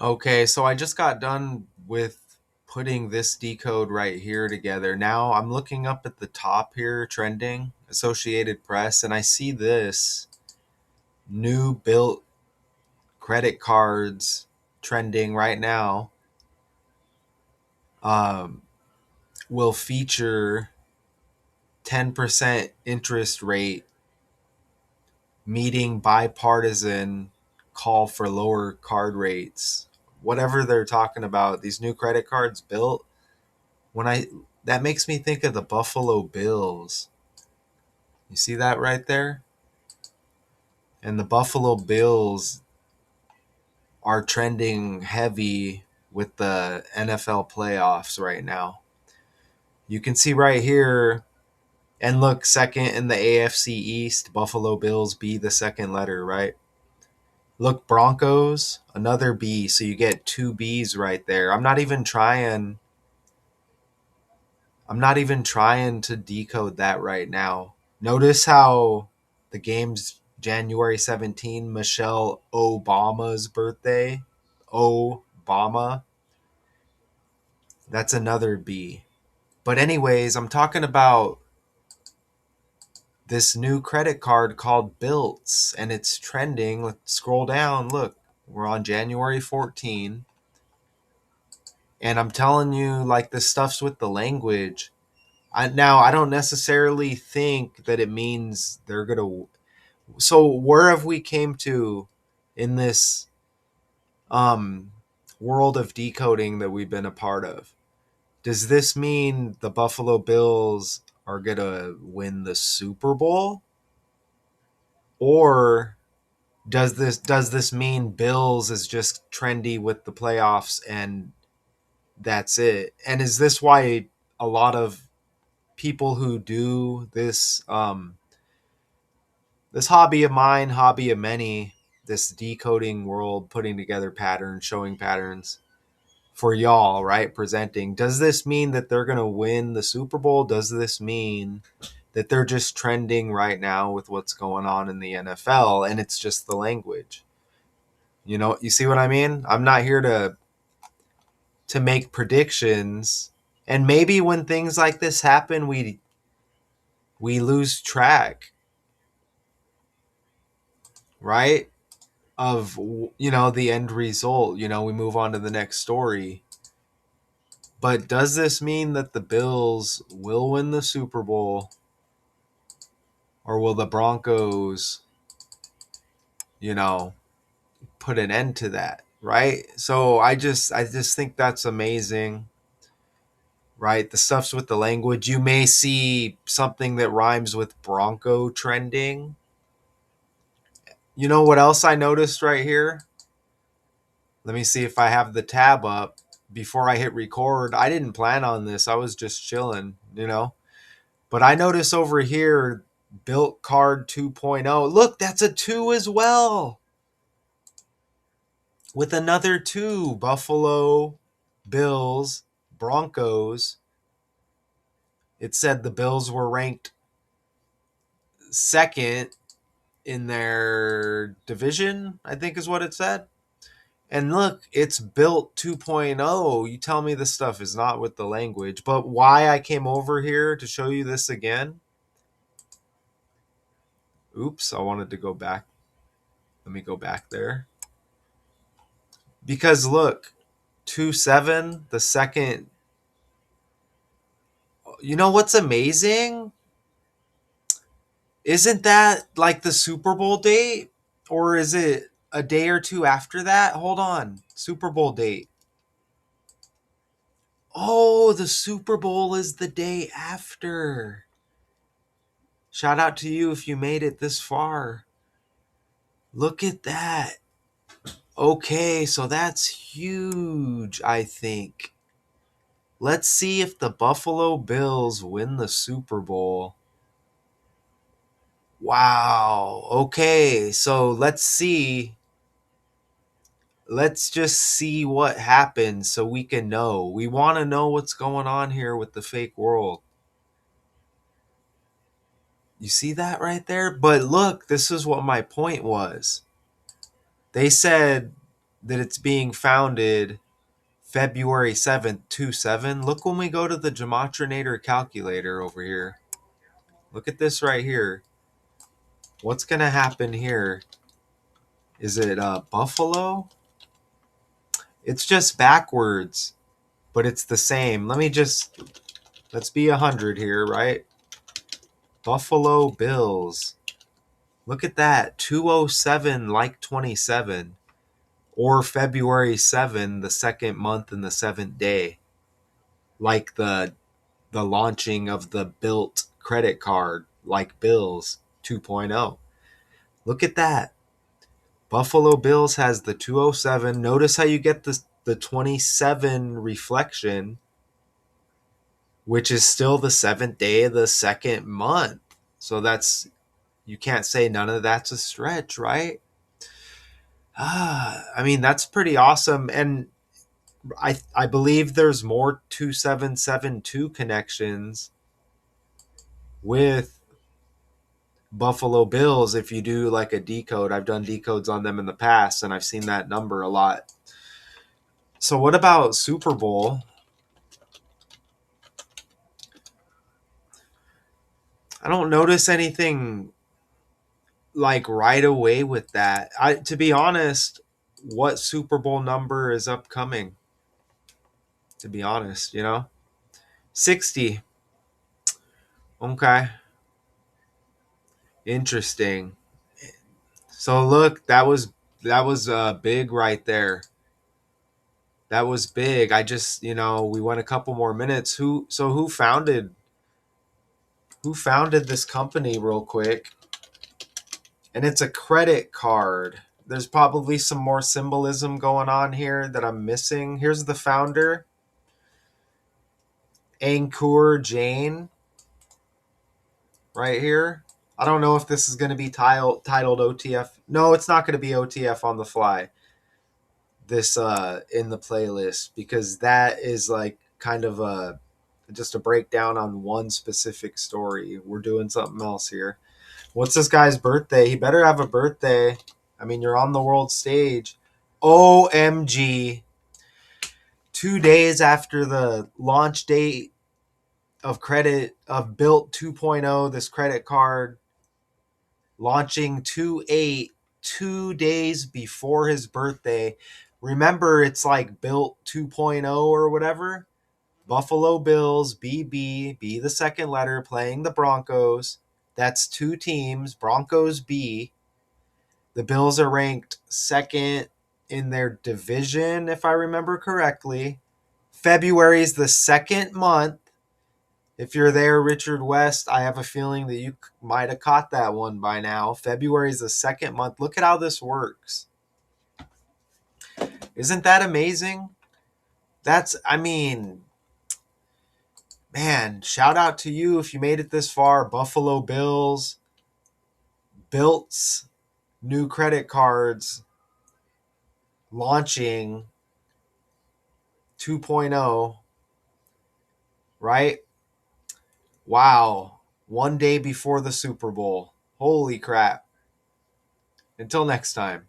Okay, so I just got done with putting this decode right here together. Now I'm looking up at the top here, trending, Associated Press, and I see this new BILT credit cards trending right now. Um, will feature 10% interest rate meeting bipartisan call for lower card rates. Whatever they're talking about, these new credit cards built when I that makes me think of the Buffalo Bills. You see that right there? And the Buffalo Bills are trending heavy with the NFL playoffs right now. You can see right here, and look, second in the AFC East, Buffalo Bills B, the second letter, right? Look, Broncos, another B, so you get two B's right there. I'm not even trying to decode that right now. Notice how the game's January 17, Michelle Obama's birthday. Obama. That's another B. But anyways, I'm talking about this new credit card called BILTs, and it's trending. Let's scroll down. Look, we're on January 14, and I'm telling you, like, this stuff's with the language. I don't necessarily think that it means they're gonna. So where have we came to in this um world of decoding that we've been a part of? Does this mean the Buffalo Bills are gonna win the Super Bowl, or does this mean Bills is just trendy with the playoffs and that's it? And is this why a lot of people who do this hobby of mine, hobby of many, this decoding world, putting together patterns, showing patterns for y'all, right? Presenting. Does this mean that they're going to win the Super Bowl? Does this mean that they're just trending right now with what's going on in the NFL and it's just the language? You see what I mean? I'm not here to make predictions. And maybe when things like this happen, we lose track, right? Of the end result. We move on to the next story. But does this mean that the Bills will win the Super Bowl, or will the Broncos you know put an end to that, right? So I just think that's amazing, right? The stuff's with the language. You may see something that rhymes with Bronco trending. You know what else I noticed right here? Let me see if I have the tab up before I hit record. I didn't plan on this. I was just chilling. But I notice over here, Built Card 2.0. Look, that's a 2 as well. With another 2. Buffalo, Bills, Broncos. It said the Bills were ranked second in their division, I think is what it said. And look, it's Built 2.0. You tell me this stuff is not with the language. But why I came over here to show you this again. Oops, I wanted to go back. Let me go back there. Because look, 2-7, the second. You know what's amazing? Isn't that like the Super Bowl date? Or is it a day or two after that? Hold on. Super Bowl date. Oh, the Super Bowl is the day after. Shout out to you if you made it this far. Look at that. Okay, so that's huge, I think. Let's see if the Buffalo Bills win the Super Bowl. Wow. Okay, so let's see. Let's just see what happens so we can know. We want to know what's going on here with the fake world. You see that right there? But look, this is what my point was. They said that it's being founded February 7th, 7. Look when we go to the Gematrinator calculator over here. Look at this right here. What's going to happen here? Is it Buffalo? It's just backwards, but it's the same. Let's be 100 here, right? Buffalo Bills. Look at that. 207 like 27. Or February 7, the second month and the seventh day. Like the launching of the BILT credit card, like Bills 2.0. Look at that. Buffalo Bills has the 207. Notice how you get the 27 reflection, which is still the seventh day of the second month. So you can't say none of that's a stretch, right? I mean, that's pretty awesome. And I believe there's more 2772 connections with Buffalo Bills if you do like a decode. I've done decodes on them in the past and I've seen that number a lot. So what about Super Bowl? I don't notice anything like right away with that. To be honest, what Super Bowl number is upcoming? To be honest, 60. Okay. Interesting. So look, that was big right there. That was big. I just, we went a couple more minutes. Who founded this company real quick? And it's a credit card. There's probably some more symbolism going on here that I'm missing. Here's the founder, Ankur Jain, right here. I don't know if this is going to be titled OTF. No, it's not going to be OTF on the fly. This in the playlist, because that is like kind of just a breakdown on one specific story. We're doing something else here. What's this guy's birthday? He better have a birthday. I mean, you're on the world stage. OMG. 2 days after the launch date of BILT 2.0, this credit card launching 2/8, 2 days before his birthday. Remember, it's like BILT 2.0 or whatever. Buffalo Bills, BB, B the second letter, playing the Broncos. That's two teams, Broncos B. The Bills are ranked second in their division, if I remember correctly. February is the second month. If you're there, Richard West, I have a feeling that you might have caught that one by now. February is the second month. Look at how this works. Isn't that amazing? I mean, man, shout out to you if you made it this far. Buffalo Bills, BILT's new credit cards launching 2.0, right? Wow. 1 day before the Super Bowl. Holy crap. Until next time.